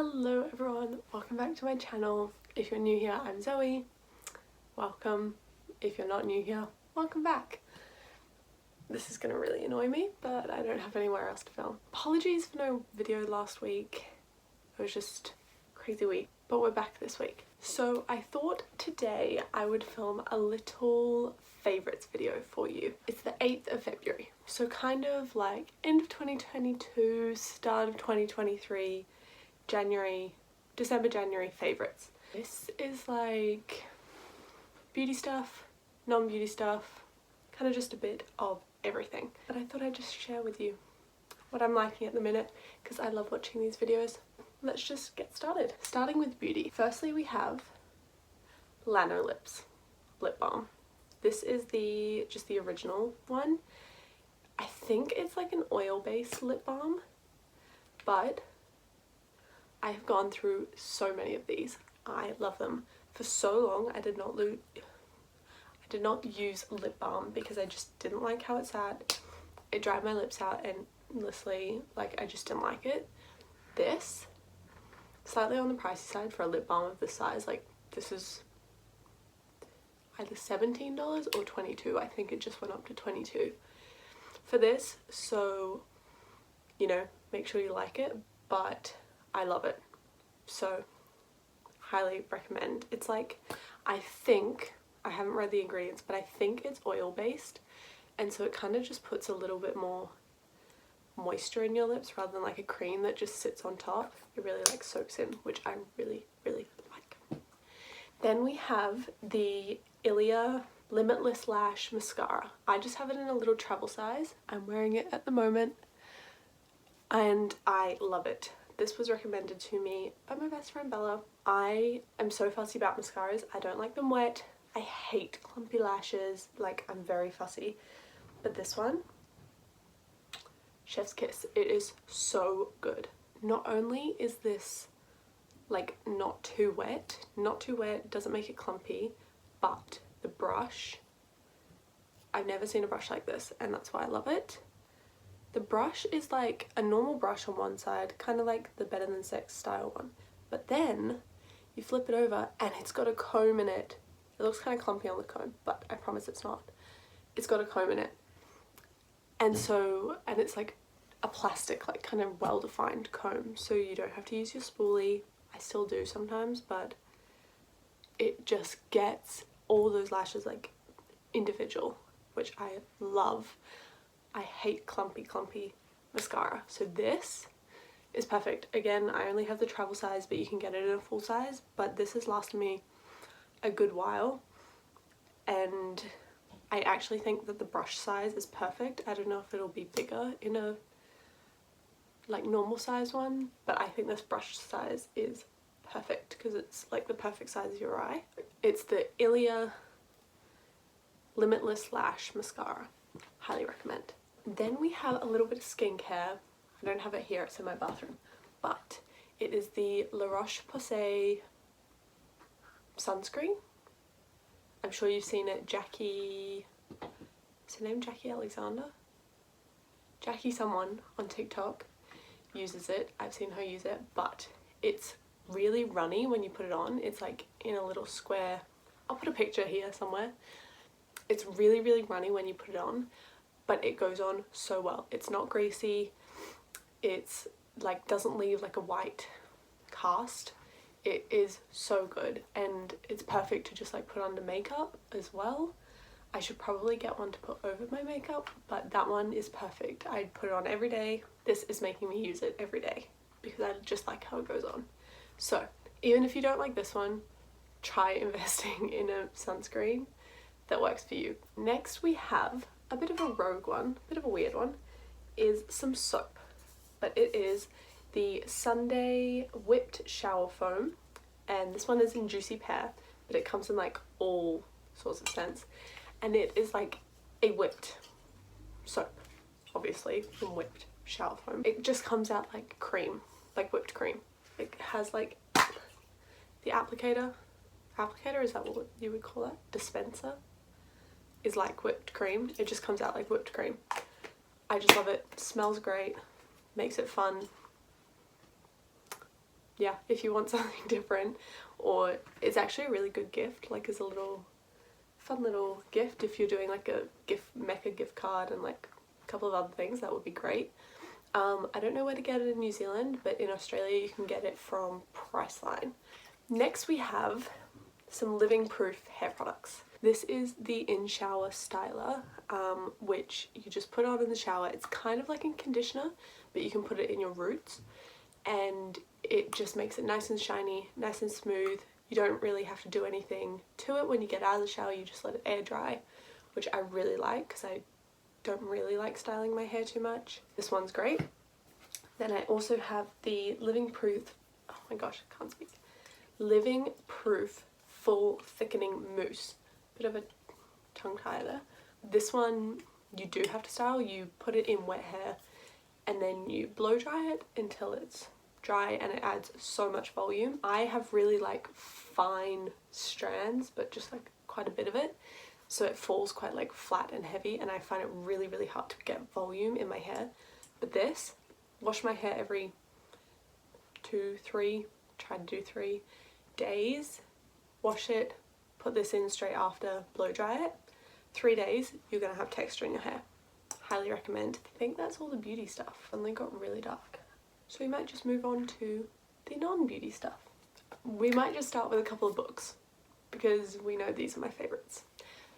Hello everyone, welcome back to my channel. If you're new here, I'm Zoe. Welcome. If you're not new here, welcome back. This is gonna really annoy me, but I don't have anywhere else to film. Apologies for no video last week. It was just a crazy week, but we're back this week. So I thought today I would film a little favourites video for you. It's the 8th of February, so kind of like end of 2022, start of 2023, December, January favourites. This is like beauty stuff, non-beauty stuff, kind of just a bit of everything. But I thought I'd just share with you what I'm liking at the minute because I love watching these videos. Let's just get started. Starting with beauty. Firstly, we have Lanolips lip balm. This is just the original one. I think it's like an oil-based lip balm, but I have gone through so many of these. I love them. For so long I did not use lip balm because I just didn't like how it sat. It dried my lips out and honestly, like, I just didn't like it. This, slightly on the pricey side for a lip balm of this size. Like, this is either $17 or $22. I think it just went up to $22 for this, so you know, make sure you like it, but I love it, so highly recommend. It's like, I think, I haven't read the ingredients, but I think it's oil based, and so it kind of just puts a little bit more moisture in your lips rather than like a cream that just sits on top. It really like soaks in, which I really like. Then we have the Ilia Limitless Lash Mascara. I just have it in a little travel size. I'm wearing it at the moment and I love it. This was recommended to me by my best friend Bella. I am so fussy about mascaras. I don't like them wet. I hate clumpy lashes. Like, I'm very fussy. But this one, chef's kiss. It is so good. Not only is this like not too wet, doesn't make it clumpy, but the brush, I've never seen a brush like this, and that's why I love it. The brush is like a normal brush on one side, kind of like the Better Than Sex style one, but then you flip it over and it's got a comb in it. It looks kind of clumpy on the comb, but I promise it's not. It's got a comb in it, and it's like a plastic, like kind of well-defined comb, so you don't have to use your spoolie. I still do sometimes, but it just gets all those lashes like individual, which I love. I hate clumpy mascara, so this is perfect. Again, I only have the travel size, but you can get it in a full size, but this has lasted me a good while, and I actually think that the brush size is perfect. I don't know if it'll be bigger in a like normal size one, but I think this brush size is perfect because it's like the perfect size of your eye. It's the Ilia Limitless Lash Mascara. Highly recommend. Then we have a little bit of skincare. I don't have it here, it's in my bathroom, but it is the La Roche-Posay sunscreen. I'm sure you've seen it. Jackie, is her name Jackie Alexander? Jackie someone on TikTok uses it. I've seen her use it, but it's really runny when you put it on. It's like in a little square. I'll put a picture here somewhere. It's really runny when you put it on, but it goes on so well. It's not greasy. It's like doesn't leave like a white cast. It is so good, and it's perfect to just like put under makeup as well. I should probably get one to put over my makeup, but that one is perfect. I put it on every day. This is making me use it every day because I just like how it goes on. So even if you don't like this one, try investing in a sunscreen that works for you. Next we have a bit of a rogue one, a bit of a weird one, is some soap, but it is the Sunday Whipped Shower Foam, and this one is in Juicy Pear, but it comes in like all sorts of scents, and it is like a whipped soap, obviously, from whipped shower foam. It just comes out like cream, like whipped cream. It has like the applicator, is that what you would call that? Dispenser is like whipped cream. It just comes out like whipped cream. I just love it. It smells great, makes it fun. yeah, if you want something different, or it's actually a really good gift, like as a little fun little gift if you're doing like a Mecca gift card and like a couple of other things, that would be great. I don't know where to get it in New Zealand, but in Australia you can get it from Priceline. Next we have some Living Proof hair products. This is the In Shower Styler, which you just put on in the shower. It's kind of like a conditioner, but you can put it in your roots, and it just makes it nice and shiny, nice and smooth. You don't really have to do anything to it when you get out of the shower, you just let it air dry, which I really like because I don't really like styling my hair too much. This one's great. Then I also have the Living Proof, oh my gosh, I can't speak. Living Proof Full Thickening Mousse. Bit of a tongue tie there. This one you do have to style. You put it in wet hair and then you blow dry it until it's dry, and it adds so much volume. I have really like fine strands, but just like quite a bit of it, so it falls quite like flat and heavy, and I find it really hard to get volume in my hair. But this, wash my hair every 2-3, try to do 3 days, wash it, put this in straight after, blow dry it. 3 days, you're gonna have texture in your hair. Highly recommend. I think that's all the beauty stuff. Suddenly got really dark. So we might just move on to the non-beauty stuff. We might just start with a couple of books because we know these are my favourites.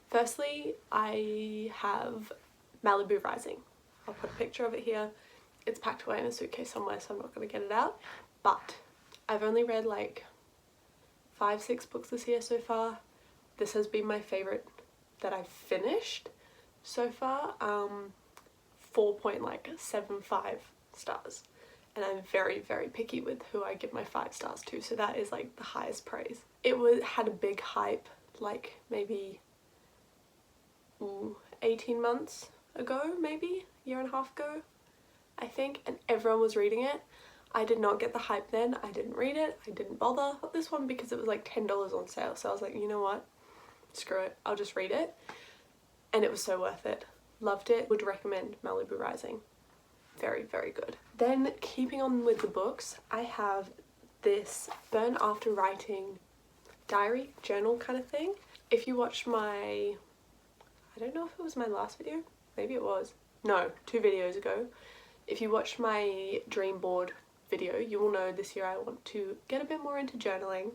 Firstly, I have Malibu Rising. I'll put a picture of it here. It's packed away in a suitcase somewhere, so I'm not going to get it out. But I've only read like 5-6 books this year so far. This has been my favourite that I've finished so far. 4.75 stars. And I'm very picky with who I give my 5 stars to, so that is like the highest praise. It had a big hype like maybe 18 months ago, maybe a year and a half ago, I think, and everyone was reading it. I did not get the hype then. I didn't read it. I didn't bother. I got this one because it was like $10 on sale, so I was like, you know what, screw it, I'll just read it. And it was so worth it. Loved it. Would recommend Malibu Rising. Very good. Then keeping on with the books, I have this Burn After Writing diary journal kind of thing. If you watched my, I don't know if it was my last video, maybe it was, no, 2 videos ago. If you watched my dream board video, you will know this year I want to get a bit more into journaling,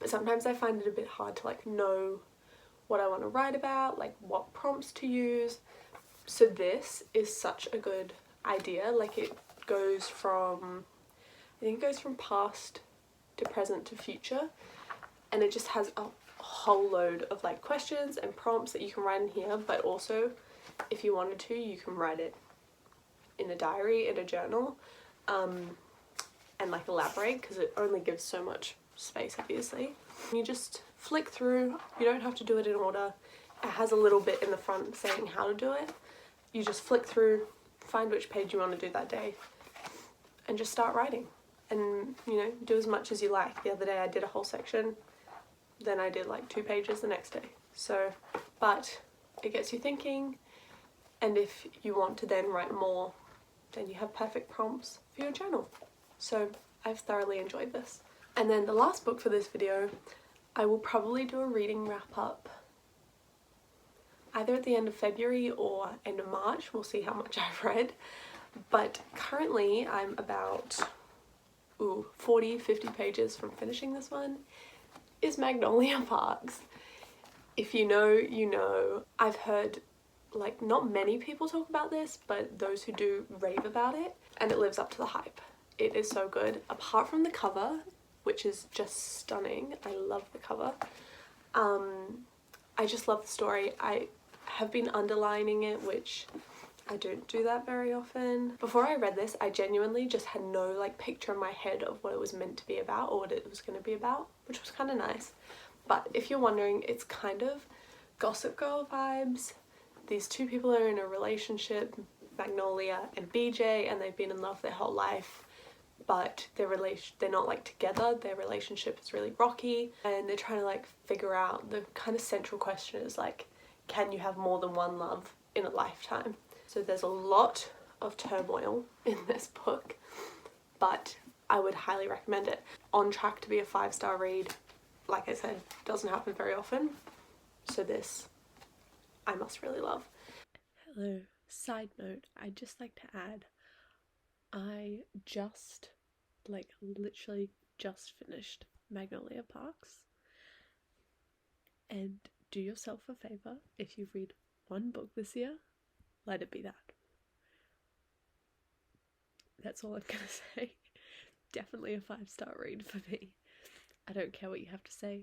but sometimes I find it a bit hard to like know what I want to write about, like what prompts to use. So this is such a good idea. Like it goes from, I think it goes from past to present to future, and it just has a whole load of like questions and prompts that you can write in here, but also if you wanted to, you can write it in a diary, in a journal, and like elaborate, because it only gives so much space obviously. You just flick through, you don't have to do it in order. It has a little bit in the front saying how to do it. You just flick through, find which page you want to do that day, and just start writing. And you know, do as much as you like. The other day I did a whole section, then I did like 2 pages the next day. So, but it gets you thinking, and if you want to then write more, then you have perfect prompts for your journal. So I've thoroughly enjoyed this. And then the last book for this video, I will probably do a reading wrap up either at the end of February or end of March. We'll see how much I've read. But currently I'm about 40-50 pages from finishing this one. Is Magnolia Parks. If you know, you know. I've heard like not many people talk about this, but those who do rave about it, and it lives up to the hype. It is so good. Apart from the cover, which is just stunning. I love the cover. I just love the story. I have been underlining it, which I don't do that very often. Before I read this, I genuinely just had no like picture in my head of what it was meant to be about or what it was going to be about, which was kind of nice. But if you're wondering, it's kind of Gossip Girl vibes. These 2 people are in a relationship, Magnolia and BJ, and they've been in love their whole life, but they're not like together. Their relationship is really rocky, and they're trying to like figure out, the kind of central question is like, can you have more than one love in a lifetime? So there's a lot of turmoil in this book, but I would highly recommend it. On track to be a 5-star read. Like I said, doesn't happen very often. So this, I must really love. Hello. Side note, I'd just like to add, I just, like literally just finished Magnolia Parks. And do yourself a favour, if you read one book this year, let it be that. That's all I'm gonna say. Definitely a 5-star read for me. I don't care what you have to say.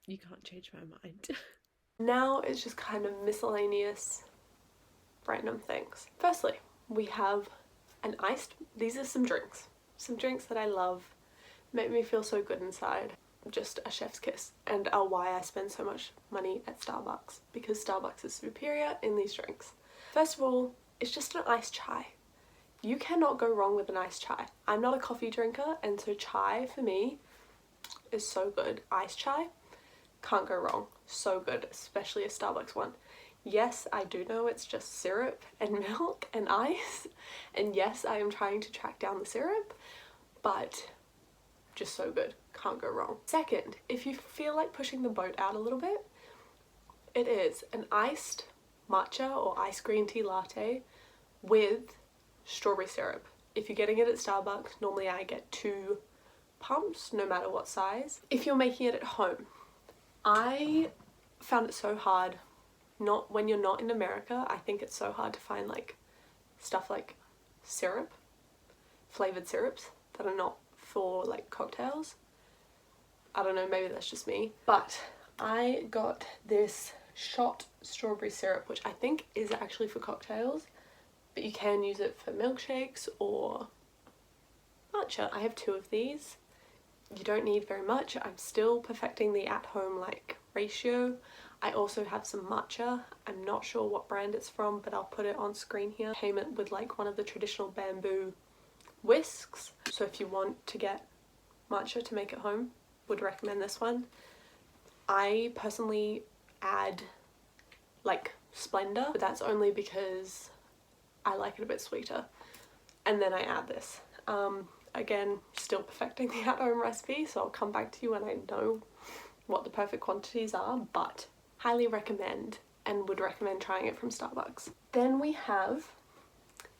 You can't change my mind. Now it's just kind of miscellaneous random things. Firstly, we have an iced, these are some drinks. Some drinks that I love, make me feel so good inside. Just a chef's kiss, and are why I spend so much money at Starbucks, because Starbucks is superior in these drinks. First of all, it's just an iced chai. You cannot go wrong with an iced chai. I'm not a coffee drinker, and so chai for me is so good. Iced chai, can't go wrong. So good, especially a Starbucks one. Yes, I do know it's just syrup and milk and ice, and yes, I am trying to track down the syrup, but just so good, can't go wrong. Second, if you feel like pushing the boat out a little bit, it is an iced matcha or iced green tea latte with strawberry syrup. If you're getting it at Starbucks, normally I get 2 pumps, no matter what size. If you're making it at home, I found it so hard, not when you're not in America, I think it's so hard to find like stuff like syrup, flavoured syrups that are not for like cocktails. I don't know, maybe that's just me. But I got this shot strawberry syrup, which I think is actually for cocktails, but you can use it for milkshakes or matcha. I have 2 of these. You don't need very much. I'm still perfecting the at-home like ratio. I also have some matcha. I'm not sure what brand it's from, but I'll put it on screen here. Came it with like one of the traditional bamboo whisks. So if you want to get matcha to make at home, would recommend this one. I personally add like Splenda, but that's only because I like it a bit sweeter. And then I add this. Again, still perfecting the at-home recipe, so I'll come back to you when I know what the perfect quantities are, but highly recommend and would recommend trying it from Starbucks. Then we have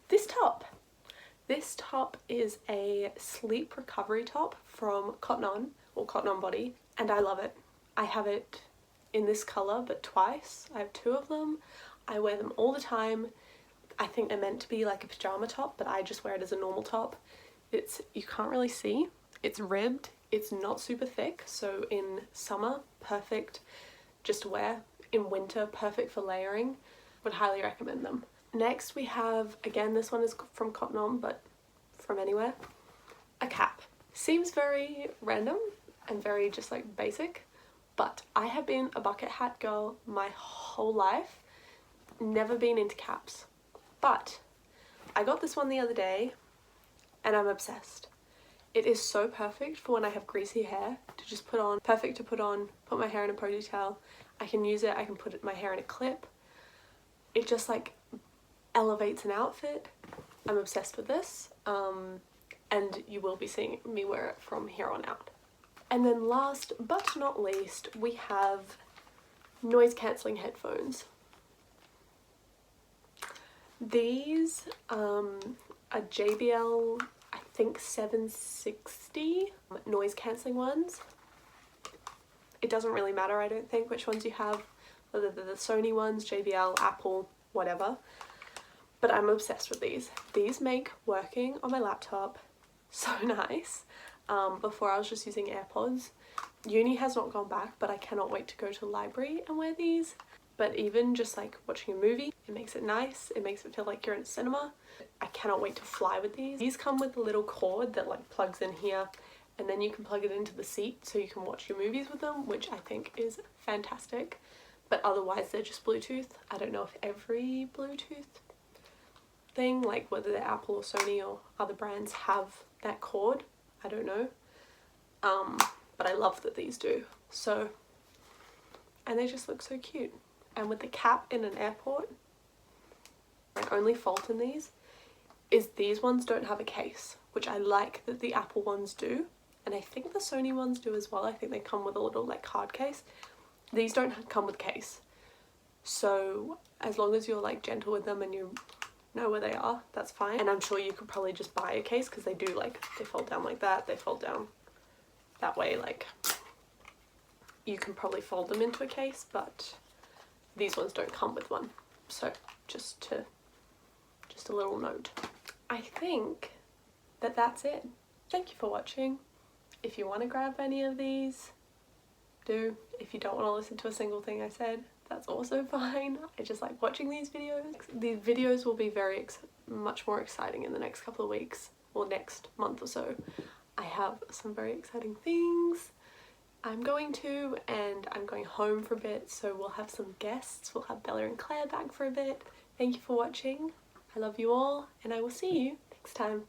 this top. This top is a sleep recovery top from Cotton On, or Cotton On Body, and I love it. I have it in this colour, but twice. I have 2 of them. I wear them all the time. I think they're meant to be like a pyjama top, but I just wear it as a normal top. It's, you can't really see, it's ribbed, it's not super thick, so in summer, perfect just to wear. In winter, perfect for layering. Would highly recommend them. Next we have, again this one is from Cotton On, but from anywhere, a cap. Seems very random and very just like basic, but I have been a bucket hat girl my whole life, never been into caps. But I got this one the other day and I'm obsessed. It is so perfect for when I have greasy hair to just put on, perfect to put on, put my hair in a ponytail. I can use it, I can put my hair in a clip. It just like elevates an outfit. I'm obsessed with this, and you will be seeing me wear it from here on out. And then last but not least, we have noise cancelling headphones. These are JBL, I think 760 noise cancelling ones. It doesn't really matter, I don't think, which ones you have, whether they're the Sony ones, JBL, Apple, whatever. But I'm obsessed with these. These make working on my laptop so nice. Before I was just using AirPods. Uni has not gone back, but I cannot wait to go to the library and wear these. But even just like watching a movie, it makes it nice. It makes it feel like you're in a cinema. I cannot wait to fly with these. These come with a little cord that like plugs in here, and then you can plug it into the seat so you can watch your movies with them, which I think is fantastic. But otherwise they're just Bluetooth. I don't know if every Bluetooth thing, like whether they're Apple or Sony or other brands, have that cord. I don't know. But I love that these do. So, and they just look so cute. And with the cap in an airport, my only fault in these is these ones don't have a case, which I like that the Apple ones do, and I think the Sony ones do as well. I think they come with a little like card case. These don't come with case, so as long as you're like gentle with them and you know where they are, that's fine. And I'm sure you could probably just buy a case, because they do, like, they fold down like that, they fold down that way, like you can probably fold them into a case, but these ones don't come with one. So just a little note. I think that that's it. Thank you for watching. If you want to grab any of these, do. If you don't want to listen to a single thing I said, that's also fine. I just like watching these videos. These videos will be much more exciting in the next couple of weeks, or next month or so. I have some very exciting things I'm going to, and I'm going home for a bit, so we'll have some guests. We'll have Bella and Claire back for a bit. Thank you for watching. I love you all, and I will see you next time.